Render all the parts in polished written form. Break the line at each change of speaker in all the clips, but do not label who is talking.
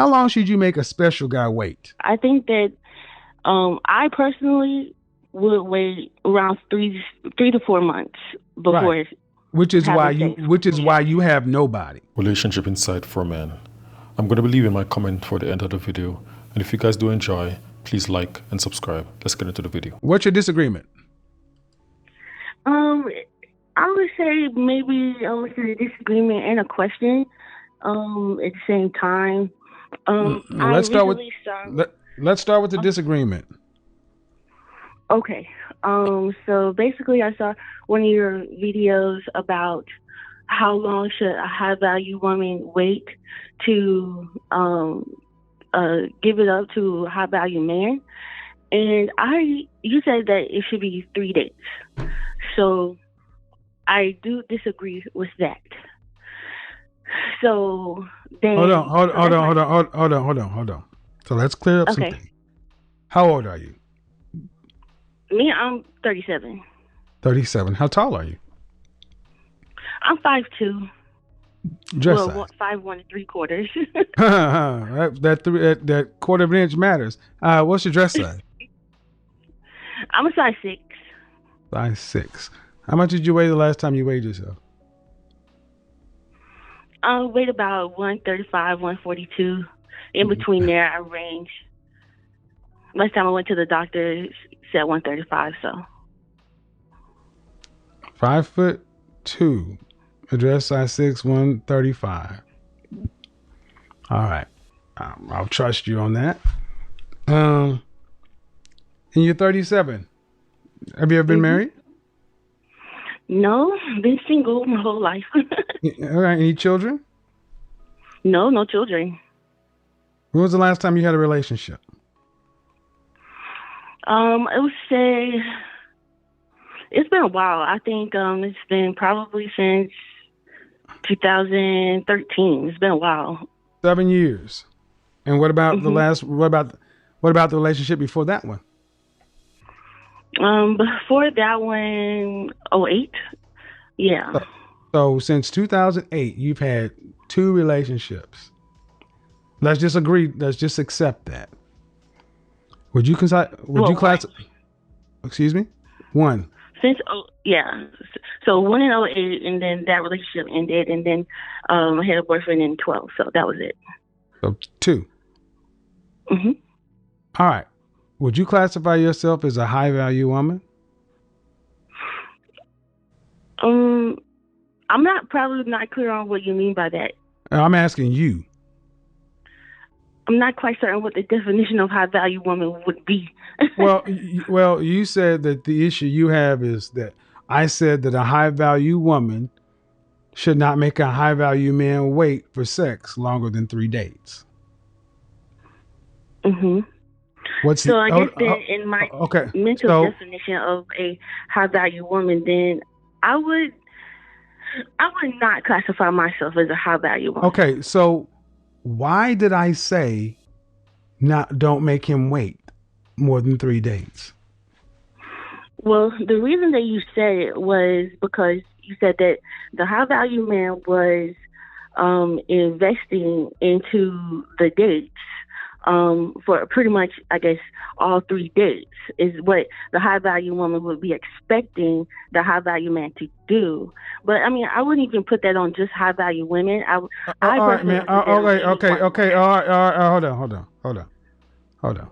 How long should you make a special guy wait?
I think that I personally would wait around 3 to 4 months
Right.
before
Which is why
having
you
sex
which
with
is
men.
why you have nobody.
Relationship Insight for Men. I'm going to be leaving my comment for the end of the video. And if you guys do enjoy, please like and subscribe. Let's get into the video.
What's your disagreement?
Um, I would say maybe it's a disagreement and a question. At the same time. I
Let's start with
recently saw.
let's start with the disagreement.
Okay. So basically, I saw one of your videos about how long should a high value woman wait to give it up to a high value man, and you said that it should be 3 days. So I do disagree with that. So then,
Hold on, hold
so
hold
that's
on,
my
hold on, hold on. So let's clear up
okay.
something. How old are you?
Me, I'm 37.
37. How tall are you?
I'm 5'2".
Dress
Well,
size.
5'1 3/4".
that quarter of an inch matters. What's your dress size?
I'm a size 6.
Size 6. How much did you weigh the last time you weighed yourself?
I weigh about 135, 142. In between there, I range. Last time I went to the doctor, it said 135. So
5'2". Address size 6, 135. All right. I'll trust you on that. And you're 37. Have you ever been married?
No, been single my whole life.
All right. Any children?
No children.
When was the last time you had a relationship?
I would say it's been a while. I think it's been probably since 2013. It's been a while.
7 years. And what about the last? What about the relationship before that one?
Before that one, 08. Yeah.
So since 2008, you've had 2 relationships. Let's just agree. Let's just accept that. Would you consider? Would you class? Excuse me. 1.
Yeah. So 1 in 08, and then that relationship ended, and then I had a boyfriend in 12. So that was it.
So 2. All right. Would you classify yourself as a high value woman?
I'm probably not clear on what you mean by that.
I'm asking you.
I'm not quite certain what the definition of high value woman would be.
well, you said that the issue you have is that I said that a high value woman should not make a high value man wait for sex longer than 3 dates. What's
so I guess then in my mental definition of a high value woman, then I would not classify myself as a high value woman.
Okay, so why did I say don't make him wait more than 3 dates?
Well, the reason that you said it was because you said that the high value man was investing into the dates for pretty much, I guess, all 3 dates is what the high value woman would be expecting the high value man to do. But I mean, I wouldn't even put that on just high value women.
All right, man. Okay. All right. Hold on.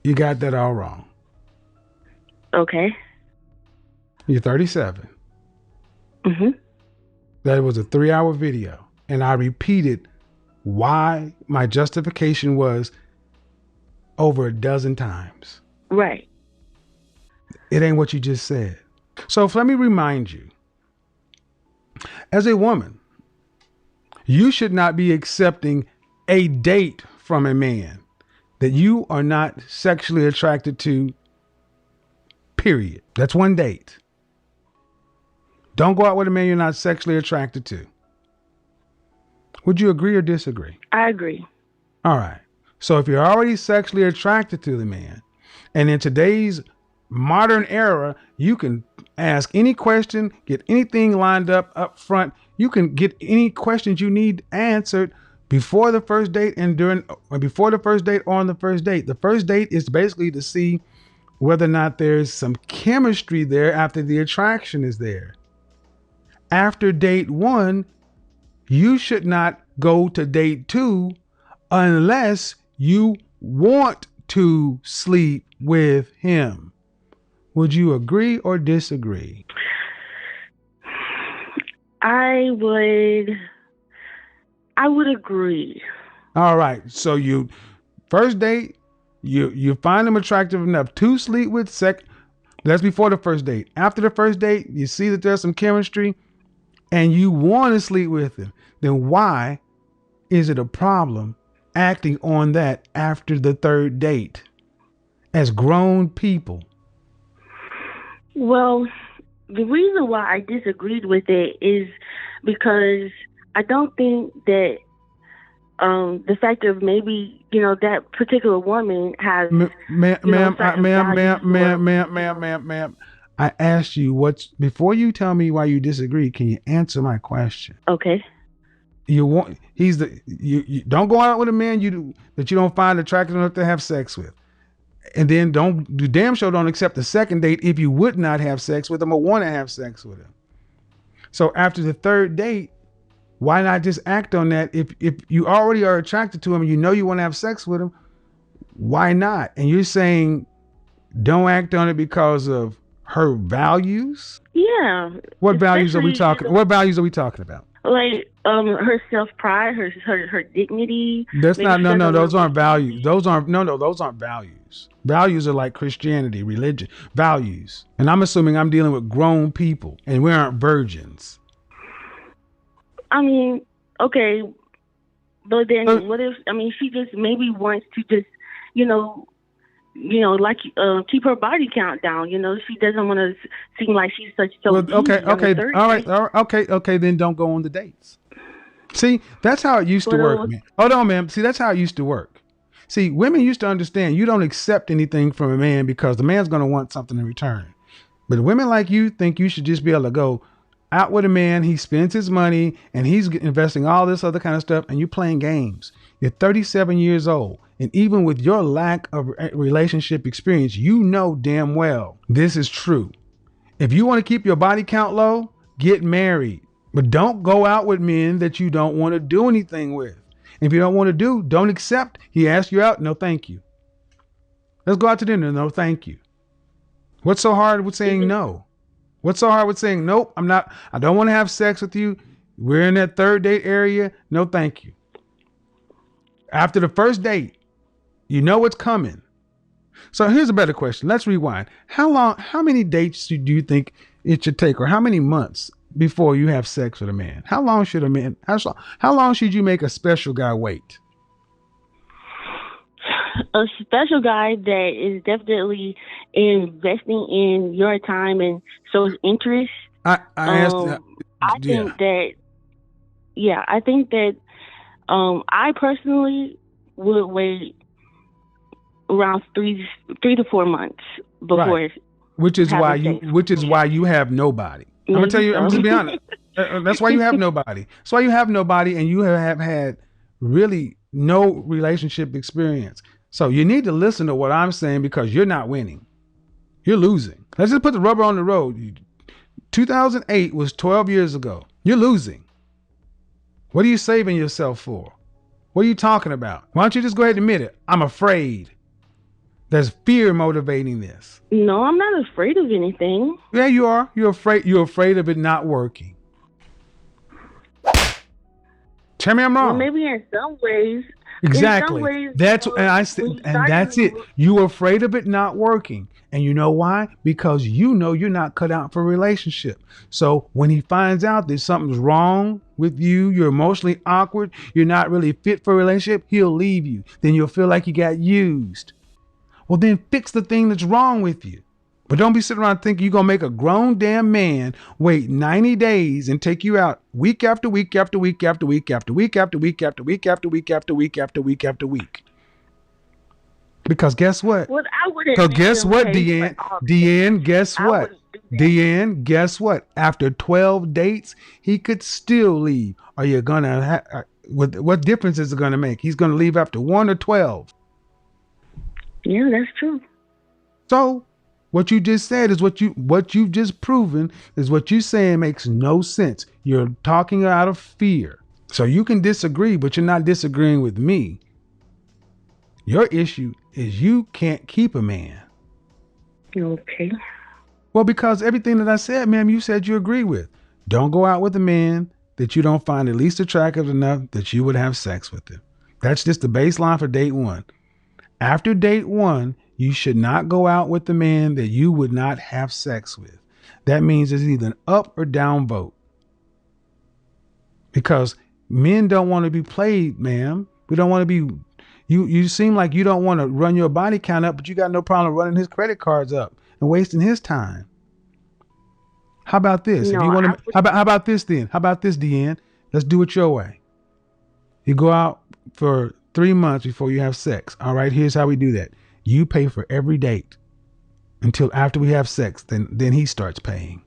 You got that all wrong.
Okay.
You're 37. That was a 3-hour video, and I repeated why my justification was over a dozen times.
Right.
It ain't what you just said. So let me remind you, as a woman, you should not be accepting a date from a man that you are not sexually attracted to, period. That's 1 date. Don't go out with a man you're not sexually attracted to. Would you agree or disagree?
I agree.
All right. So if you're already sexually attracted to the man, and in today's modern era, you can ask any question, get anything lined up front. You can get any questions you need answered before the first date and before the first date or on the first date. The first date is basically to see whether or not there's some chemistry there after the attraction is there. After date 1, you should not go to date 2 unless you want to sleep with him. Would you agree or disagree?
I would agree.
All right. So you first date, you find him attractive enough to sleep with. That's before the first date. After the first date, you see that there's some chemistry and you want to sleep with him. Then why is it a problem acting on that after the third date as grown people?
Well, the reason why I disagreed with it is because I don't think that the fact of maybe, that particular woman has
Ma'am, I asked you before you tell me why you disagree, can you answer my question?
Okay.
You don't go out with a man that you don't find attractive enough to have sex with. And then don't accept the second date if you would not have sex with him or want to have sex with him. So after the third date, why not just act on that? If you already are attracted to him and you want to have sex with him, why not? And you're saying don't act on it because of her values?
Yeah.
What values are we talking about?
Like her self-pride, her dignity.
That's not those aren't values. Those aren't values. Values are like Christianity, religion, values. And I'm assuming I'm dealing with grown people and we aren't virgins.
I mean, okay, but then what if she just maybe wants to just keep her body count down. She doesn't want to seem like she's
okay. All right. Then don't go on the dates. See, that's how it used to work, man. Hold on, ma'am. See, that's how it used to work. See, women used to understand you don't accept anything from a man because the man's going to want something in return. But women like you think you should just be able to go out with a man. He spends his money and he's investing all this other kind of stuff and you're playing games. You're 37 years old. And even with your lack of relationship experience, you know damn well this is true. If you want to keep your body count low, get married. But don't go out with men that you don't want to do anything with. And if you don't want to don't accept. He asks you out. No, thank you. Let's go out to dinner. No, thank you. What's so hard with saying no? What's so hard with saying, nope, I don't want to have sex with you. We're in that third date area. No, thank you. After the first date, you know what's coming. So here's a better question. Let's rewind. How many dates do you think it should take, or how many months before you have sex with a man? How long should you make a special guy wait?
A special guy that is definitely investing in your time and shows interest.
I
think that I personally would wait around 3 to 4 months before.
Right. Which is why you have nobody. I'm gonna tell you. I'm just be honest. That's why you have nobody. That's why you have nobody, and you have had really no relationship experience. So you need to listen to what I'm saying because you're not winning. You're losing. Let's just put the rubber on the road. 2008 was 12 years ago. You're losing. What are you saving yourself for? What are you talking about? Why don't you just go ahead and admit it? I'm afraid. There's fear motivating this.
No, I'm not afraid of anything.
Yeah, you are. You're afraid of it not working. Tell me I'm wrong.
Well, maybe in some ways.
Exactly. That's it. You're afraid of it not working. And you know why? Because you know you're not cut out for a relationship. So when he finds out that something's wrong with you, you're emotionally awkward, you're not really fit for a relationship, he'll leave you. Then you'll feel like you got used. Well, then fix the thing that's wrong with you. But don't be sitting around thinking you're going to make a grown damn man wait 90 days and take you out week after week after week after week after week after week after week after week after week after week after week. Because guess what?
Well, I wouldn't.
Because guess what, Deanne? Deanne, guess what?
do that.
Deanne, guess what? After 12 dates, he could still leave. Are you gonna? What difference is it gonna make? He's gonna leave after 1 or 12.
Yeah, that's true.
So, what you just said is what you've just proven is what you saying makes no sense. You're talking out of fear. So you can disagree, but you're not disagreeing with me. Your issue is you can't keep a man.
Okay.
Well, because everything that I said, ma'am, you said you agree with. Don't go out with a man that you don't find at least attractive enough that you would have sex with him. That's just the baseline for date one. After date one, you should not go out with the man that you would not have sex with. That means it's either an up or down vote. Because men don't want to be played, ma'am. We don't want to be. You seem like you don't want to run your body count up, but you got no problem running his credit cards up and wasting his time. How about this?
No,
If you want to, how about this then? How about this, Deanne? Let's do it your way. You go out for 3 months before you have sex. All right, here's how we do that. You pay for every date until after we have sex. Then he starts paying.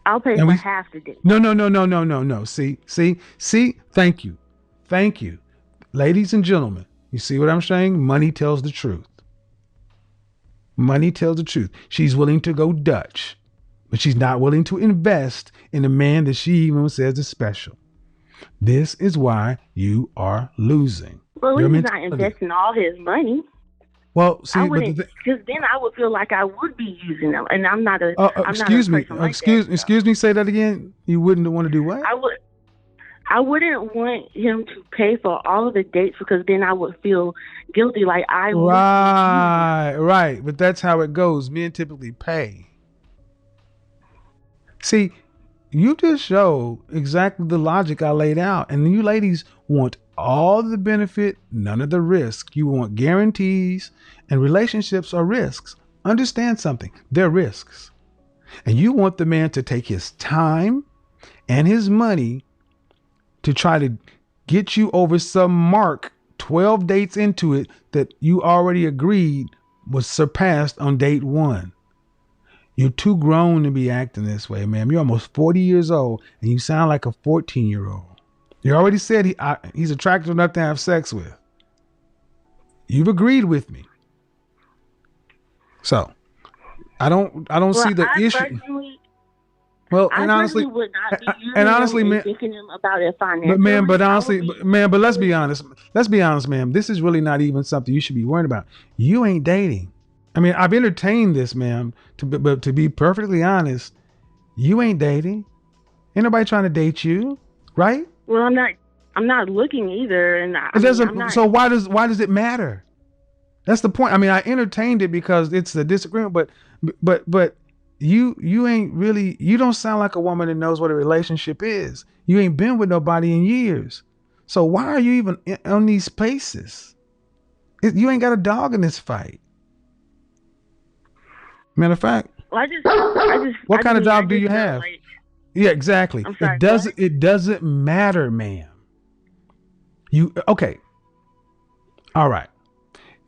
I'll pay for half the date.
No. See. Thank you. Ladies and gentlemen, you see what I'm saying? Money tells the truth. Money tells the truth. She's willing to go Dutch, but she's not willing to invest in a man that she even says is special. This is why you are losing.
Well, he's not investing all his money.
Well, see,
I wouldn't, because then I would feel like I would be using them, and I'm not a.
Excuse me. Excuse me. Say that again. You wouldn't want to do what?
I wouldn't want him to pay for all of the dates, because then I would feel guilty, like I.
Right. But that's how it goes. Men typically pay. See, you just showed exactly the logic I laid out, and you ladies want all the benefit, none of the risk. You want guarantees, and relationships are risks. Understand something. They're risks. And you want the man to take his time and his money to try to get you over some mark 12 dates into it that you already agreed was surpassed on date one. You're too grown to be acting this way, ma'am. You're almost 40 years old and you sound like a 14-year-old. You already said he's attractive enough to have sex with. You've agreed with me. So I don't see the issue. Well, and honestly,
would not be
man,
thinking about it financially.
But let's be honest. Let's be honest, ma'am. This is really not even something you should be worried about. You ain't dating. I mean, I've entertained this, ma'am. But to be perfectly honest, you ain't dating. Ain't nobody trying to date you, right?
Well, I'm not looking either, and
it doesn't. So why does it matter? That's the point. I mean, I entertained it because it's a disagreement, but. You ain't really, you don't sound like a woman that knows what a relationship is. You ain't been with nobody in years. So why are you even on these places? You ain't got a dog in this fight. Matter of fact,
I just
what kind of dog do you have? Yeah, exactly.
I'm sorry,
it doesn't matter, ma'am. Okay. All right.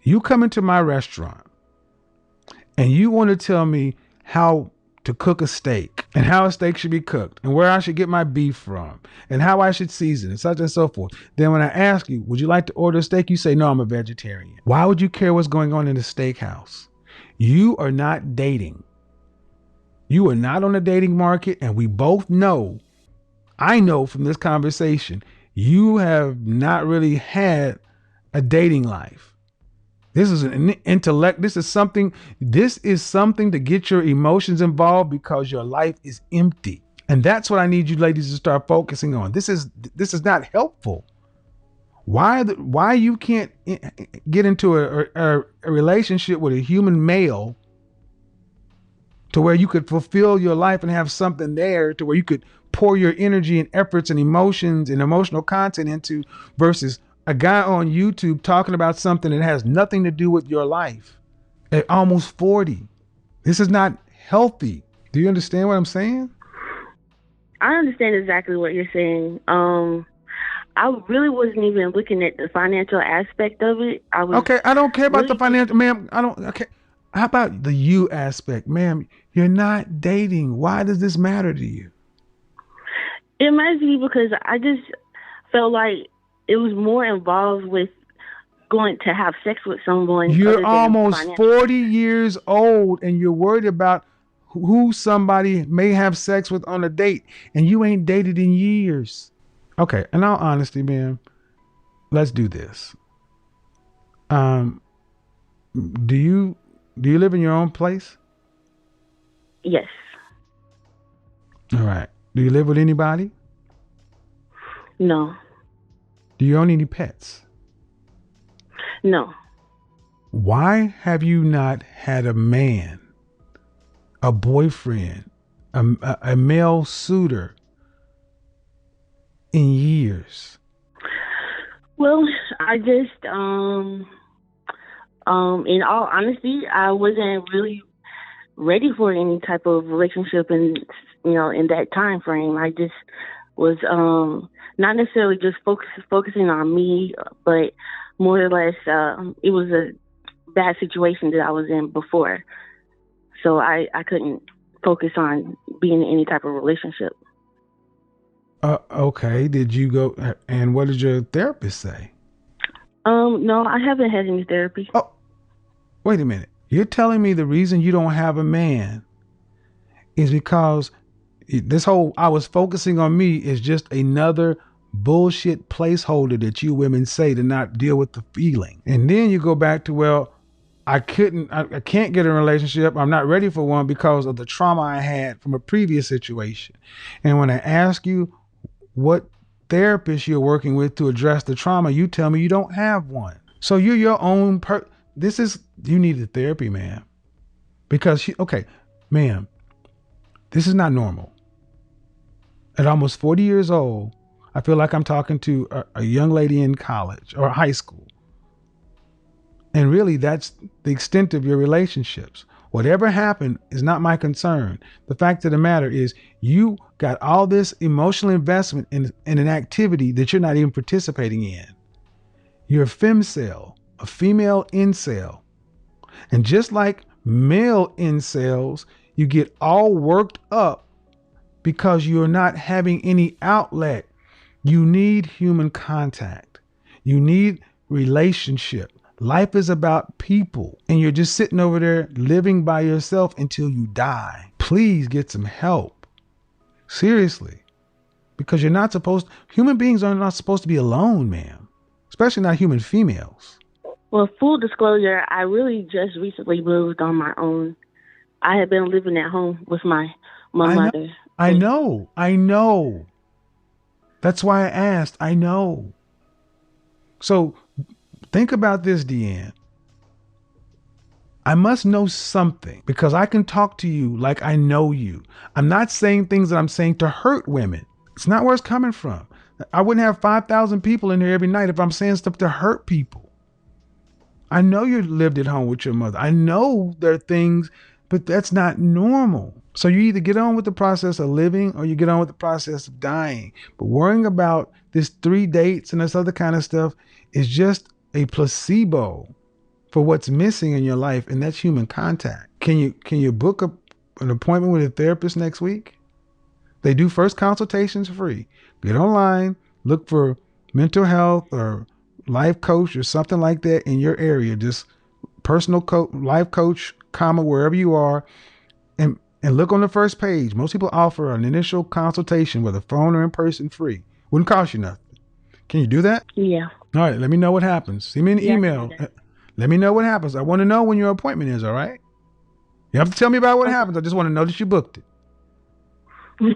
You come into my restaurant and you want to tell me how to cook a steak and how a steak should be cooked and where I should get my beef from and how I should season it, such and so forth. Then when I ask you, would you like to order a steak? You say, no, I'm a vegetarian. Why would you care what's going on in the steakhouse? You are not dating. You are not on the dating market. And we both know, I know from this conversation, you have not really had a dating life. This is an intellect. This is something to get your emotions involved because your life is empty. And that's what I need you ladies to start focusing on. This is not helpful. Why you can't get into a relationship with a human male to where you could fulfill your life and have something there to where you could pour your energy and efforts and emotions and emotional content into versus a guy on YouTube talking about something that has nothing to do with your life at almost 40. This is not healthy. Do you understand what I'm saying?
I understand exactly what you're saying. I really wasn't even looking at the financial aspect of it.
Okay, I don't care about the financial, ma'am. I don't. Okay, How about the you aspect? Ma'am, you're not dating. Why does this matter to you?
It might be because I just felt like it was more involved with going to have sex with someone
You're
other than
almost
financial.
40 years old and you're worried about who somebody may have sex with on a date, and you ain't dated in years. Okay, in all honesty, ma'am, let's do this. Um, do you live in your own place?
Yes.
All right. Do you live with anybody?
No.
Do you own any pets?
No.
Why have you not had a man, a boyfriend, a male suitor in years?
Well, I just in all honesty, I wasn't really ready for any type of relationship in in that time frame. I just was not necessarily just focusing on me, but more or less it was a bad situation that I was in before. So I couldn't focus on being in any type of relationship.
Okay. Did you go and what did your therapist say?
No, I haven't had any therapy.
Oh, wait a minute. You're telling me the reason you don't have a man is because this whole I was focusing on me is just another bullshit placeholder that you women say to not deal with the feeling. And then you go back to, well, I can't get a relationship. I'm not ready for one because of the trauma I had from a previous situation. And when I ask you what therapist you're working with to address the trauma, you tell me you don't have one. So you're your own you need a therapy, ma'am. Because okay, ma'am, this is not normal. At almost 40 years old, I feel like I'm talking to a young lady in college or high school. And really, that's the extent of your relationships. Whatever happened is not my concern. The fact of the matter is, you got all this emotional investment in an activity that you're not even participating in. You're a femcel, a female incel. And just like male incels, you get all worked up because you're not having any outlet. You need human contact. You need relationship. Life is about people, and you're just sitting over there living by yourself until you die. Please get some help. Seriously. Because human beings are not supposed to be alone, ma'am. Especially not human females.
Well, full disclosure, I really just recently moved on my own. I had been living at home with my mother.
I know. That's why I asked. I know. So think about this, Deanne. I must know something because I can talk to you like I know you. I'm not saying things that I'm saying to hurt women. It's not where it's coming from. I wouldn't have 5,000 people in here every night if I'm saying stuff to hurt people. I know you lived at home with your mother. I know there are things, but that's not normal. So you either get on with the process of living or you get on with the process of dying. But worrying about this 3 dates and this other kind of stuff is just a placebo for what's missing in your life, and that's human contact. Can you book an appointment with a therapist next week? They do first consultations free. Get online, look for mental health or life coach or something like that in your area. Just personal life coach, wherever you are, and look on the first page. Most people offer an initial consultation, whether phone or in person, free. Wouldn't cost you nothing. Can you do that?
Yeah.
All right. Let me know what happens. Send me an email. Let me know what happens. I want to know when your appointment is. All right. You have to tell me about what happens. I just want to know that you booked it.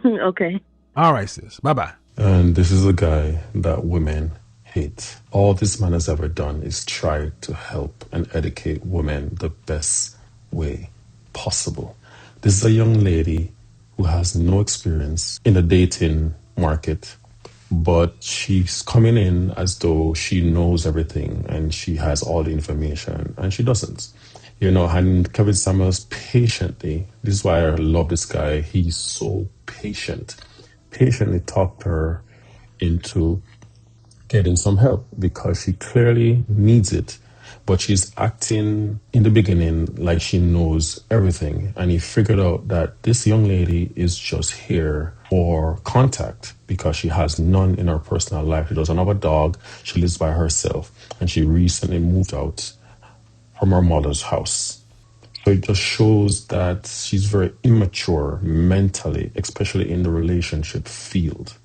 Okay.
All right, sis. Bye-bye.
And this is a guy that women hate. All this man has ever done is try to help and educate women the best way possible. This is a young lady who has no experience in the dating market, but she's coming in as though she knows everything and she has all the information, and she doesn't. And Kevin Samuels patiently, this is why I love this guy, he's so patiently talked her into getting some help because she clearly needs it. but she's acting in the beginning like she knows everything. And he figured out that this young lady is just here for contact because she has none in her personal life. She doesn't have a dog. She lives by herself. And she recently moved out from her mother's house. So it just shows that she's very immature mentally, especially in the relationship field.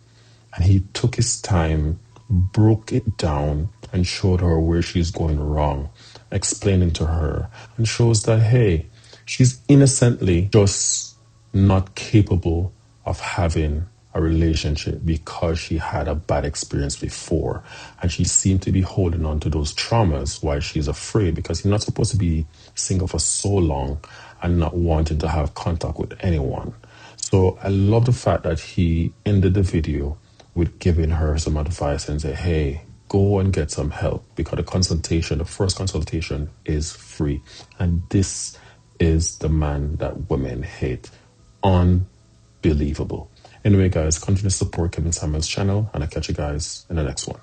And he took his time, broke it down, and showed her where she's going wrong, explaining to her, and shows that, hey, she's innocently just not capable of having a relationship because she had a bad experience before. And she seemed to be holding on to those traumas while she's afraid, because you're not supposed to be single for so long and not wanting to have contact with anyone. So I love the fact that he ended the video with giving her some advice and say, hey, go and get some help, because the first consultation is free. And this is the man that women hate. Unbelievable. Anyway, guys, continue to support Kevin Samuel's channel, and I'll catch you guys in the next one.